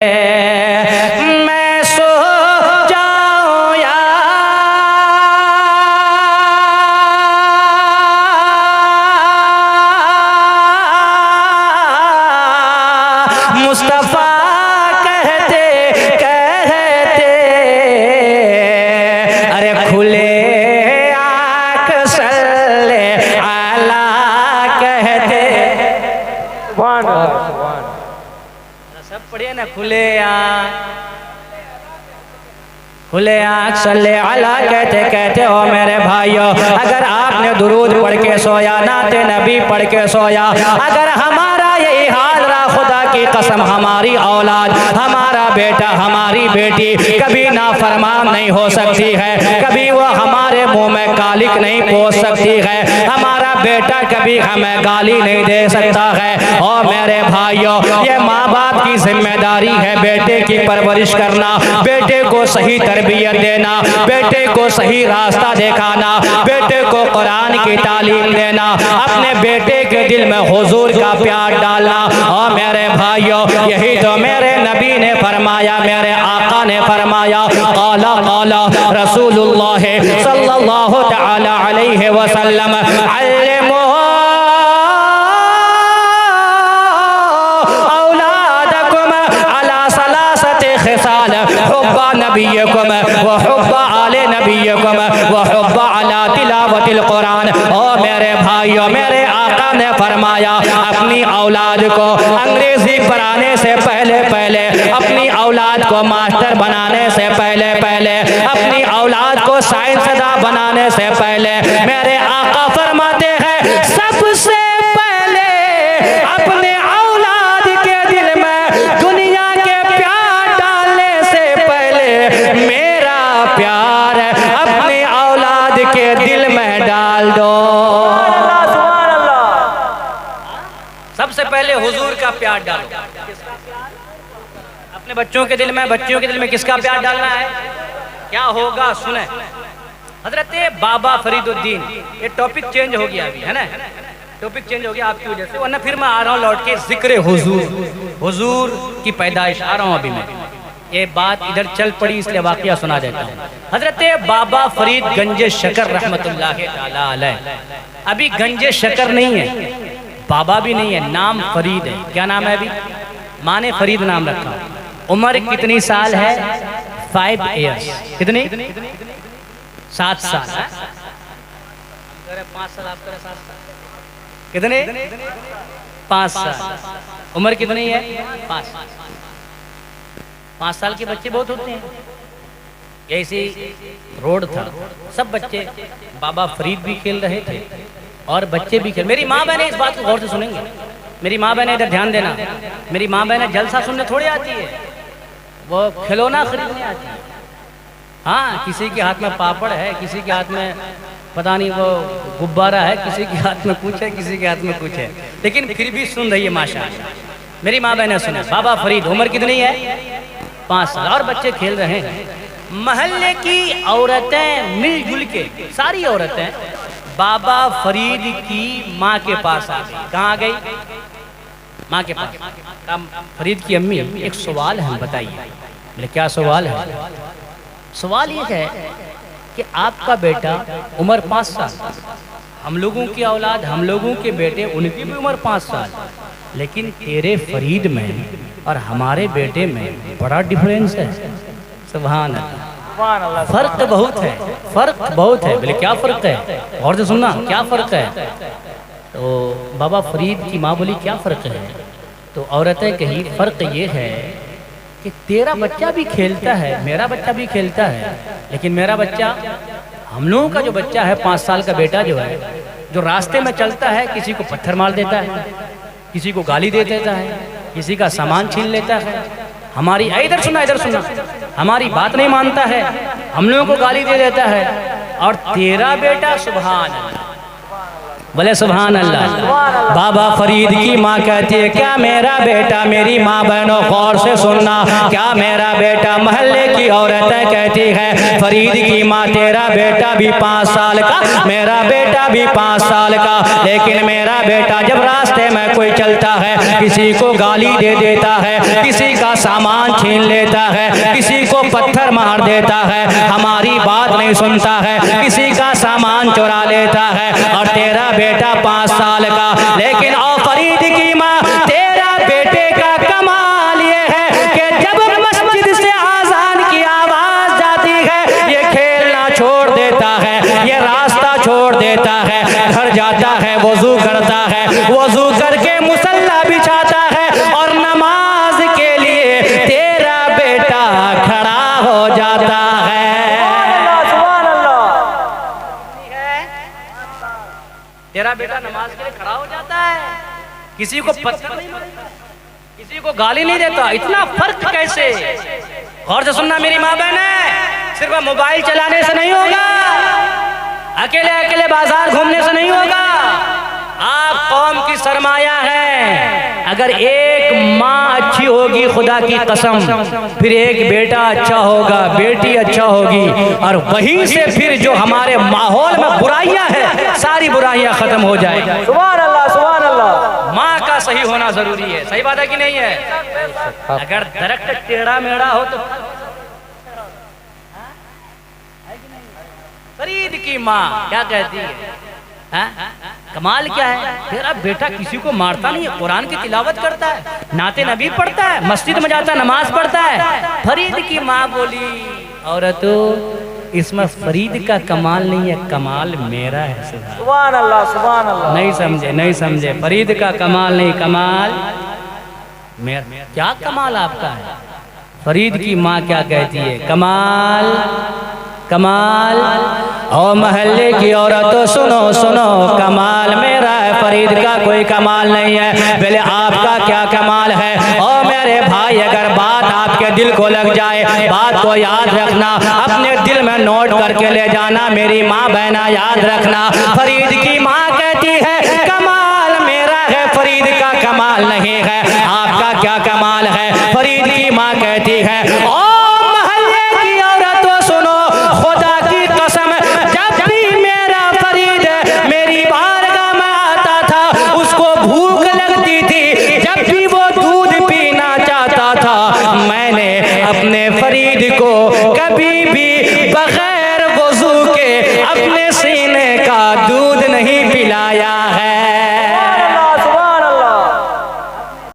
मैं सो जाऊं या मुस्तफा कहते कहते अरे खुले आँख सल्ले आला कहते सब पढ़िए ना। खुले आँख सल्ले अला कहते कहते हो मेरे भाइयों, अगर आपने दुरूद पढ़ के सोया, नाते नबी पढ़ के सोया, अगर हमारा यही हाल रहा, खुदा की कसम हमारी औलाद, हमारा बेटा, हमारी बेटी कभी नाफरमान नहीं हो सकती है, कभी वो हमारे मुंह में कालिक नहीं पोंछ सकती है, हमारा बेटा कभी हमें गाली नहीं दे सकता है। और मेरे भाइयों, ये माँ बाप की जिम्मेदारी है बेटे की परवरिश करना, बेटे को सही तरबियत देना, बेटे को सही रास्ता दिखाना, बेटे को कुरान की तालीम देना, अपने बेटे के दिल में हुजूर का प्यार डालना। और मेरे भाइयों, यही तो मेरे नबी ने फरमाया, मेरे आका ने फरमाया, क़ाला क़ाला रसूलुल्लाह सल्लल्लाहु तआला अलैहि वसल्लम, अल्लिमू औलादकुम अला सलासति खिसाल, हुब्बा नबियकुम व हुब्बा आले नबियकुम व हुब्बा अला तिलावतिल कुरान। ओ मेरे भाइयों, मेरे आका ने फरमाया, अपनी औलाद को अंग्रेजी पढ़ाने से पहले पहले, अपनी औलाद को मास्टर बनाने से पहले पहले, अपनी औलाद को साइंसदां बनाने से पहले, मेरे आका फरमाते हैं, सबसे पहले अपने औलाद के दिल में दुनिया के प्यार डालने से पहले मेरा प्यार अपनी औलाद के दिल में डाल दो। सबसे पहले हुजूर का प्यार डालो अपने बच्चों के दिल में। बच्चियों के दिल में किसका प्यार डालना है? क्या होगा सुने। हजरत बाबा फरीदुद्दीन, ये टॉपिक चेंज हो गया अभी, है ना, टॉपिक चेंज हो गया आपकी वजह से, वरना फिर मैं आ रहा हूँ लौट के जिक्र हुजूर, हुजूर की पैदाइश आ रहा हूँ अभी मैं। ये बात इधर चल पड़ी इसलिए वाकया सुना देता हूँ। हजरत बाबा फरीद गंजे शकर रहमतुल्लाह ताला अलैह, अभी गंजे शकर नहीं है, बाबा भी नहीं है, नाम फरीद है। क्या नाम है? अभी माँ ने फरीद नाम रखा। उम्र कितनी साल है? 5 ईयर्स। कितनी? 7 साल। 5 साल आप करे 7 साल कितने? 5 साल। उम्र कितनी है? 5 साल के बच्चे बहुत होते हैं। ऐसी रोड था, सब बच्चे बाबा फरीद भी खेल रहे थे और बच्चे भी खेल। मेरी माँ बहने इस बात को गौर से सुनेंगे, मेरी माँ बहने इधर ध्यान देना। मेरी माँ बहने जलसा सुनने थोड़ी आती है, वो खिलौना खरीदने आती है। हाँ, किसी के हाथ में पापड़ है, किसी के हाथ में पता नहीं वो गुब्बारा है, किसी के हाथ में कुछ है, किसी के हाथ में कुछ है, लेकिन फिर भी सुन रही है माशाअल्लाह। मेरी माँ बहने सुने, बाबा फरीद उम्र कितनी है? 5 साल और बच्चे खेल रहे हैं। महल्ले की औरतें मिलजुल के, सारी औरतें बाबा फरीद की माँ के पास आ गई। कहाँ आ गई? माँ के पास। फरीद की अम्मी, एक सवाल है, बताइए। बोले क्या सवाल है? सवाल ये है कि आपका बेटा उम्र 5 साल, हम लोगों की औलाद, हम लोगों के बेटे, उनकी भी उम्र 5 साल, लेकिन तेरे फरीद में और हमारे बेटे में बड़ा डिफरेंस है। सुभान अल्लाह, फर्क बहुत है, फर्क बहुत है। बोले क्या फर्क है? और से सुनना, क्या फर्क है? तो बाबा फरीद की माँ बोली क्या फर्क है? तो औरतें कही फर्क ये है कि तेरा बच्चा भी खेलता है, मेरा बच्चा भी खेलता है, लेकिन मेरा बच्चा, हम लोगों का जो बच्चा है 5 साल का बेटा जो है, जो रास्ते में चलता है, किसी को पत्थर मार देता है, किसी को गाली दे देता है, किसी का सामान छीन लेता है, हमारी, इधर सुना, इधर सुना, हमारी बात नहीं मानता है, हम लोगों को गाली दे देता है। और तेरा बेटा सुभान अल्लाह, बोले सुभान अल्लाह। बाबा फरीद की माँ कहती है, क्या मेरा बेटा, मेरी माँ बहनों गौर से सुनना, क्या मेरा बेटा, महल्ले की औरतें कहती है फरीद की माँ तेरा बेटा भी 5 साल का, मेरा बेटा भी 5 साल का, लेकिन मेरा बेटा जब रास्ते में कोई चलता है किसी को गाली दे देता है, किसी का सामान छीन लेता है, किसी को पत्थर मार देता है, हमारी बात नहीं सुनता है, किसी का सामान चुरा लेता है, और तेरा बेटा 5 साल का। लेकिन ओ फरीद की माँ, तेरा बेटे का कमाल ये है कि जब मस्जिद से आजान की आवाज जाती है ये खेलना छोड़ देता है, ये रास्ता छोड़ देता है, घर जाता है, वजू करता है, वजू करके मुसल्ला बिछाता है और नमाज के लिए तेरा बेटा खड़ा हो जाता है। तेरा बेटा नमाज के लिए खड़ा हो जाता है, किसी को पत्थर नहीं मारता, किसी को गाली नहीं देता। इतना फर्क कैसे? गौर से सुनना मेरी माँ बहन है, सिर्फ मोबाइल चलाने से नहीं होगा, अकेले अकेले बाजार घूमने से नहीं होगा। आप कौम की सरमाया है। अगर एक माँ अच्छी होगी खुदा की कसम, फिर एक बेटा अच्छा होगा, बेटी अच्छा होगी, और वहीं से फिर जो हमारे माहौल में बुराइयां हैं सारी बुराइयां खत्म हो जाएगी। सुभान अल्लाह, सुभान अल्लाह। माँ का सही होना जरूरी है। सही बात है कि नहीं है? अगर दरख्त टेढ़ा मेढ़ा हो तो फरीद की माँ क्या कहती है? कमाल क्या है, तेरा बेटा किसी को मारता नहीं है, कुरान की तिलावत करता है, नाते नबी पढ़ता है, मस्जिद में जाता है, नमाज पढ़ता है। फरीद की माँ बोली, औरतों इसमें फरीद का कमाल नहीं है, कमाल मेरा है। सुभान अल्लाह, सुभान अल्लाह। नहीं समझे, नहीं समझे, फरीद का कमाल नहीं, कमाल मेरा। क्या कमाल आपका है? फरीद की माँ क्या कहती है? कमाल कमाल। और महल्ले की औरतों सुनो सुनो, कमाल मेरा है, फरीद का कोई कमाल नहीं है। बोले आपका क्या कमाल है? और मेरे भाई अगर बात आपके दिल को लग जाए, बात को याद रखना, अपने दिल में नोट करके ले जाना, मेरी माँ बहना याद रखना। फरीद की माँ कहती है कमाल मेरा है, फरीद का कमाल नहीं है। आपका क्या कमाल है? फरीद की माँ कहती है, ओ महल्ले की औरतों सुनो, खुदा की कसम, जब भी मेरा फरीद मेरी बारगाह में आता था उसको भूख लगती थी, जब भी वो दूध पीना चाहता था, मैंने अपने फरीद को कभी भी बगैर वजू के अपने सीने का दूध नहीं पिलाया है।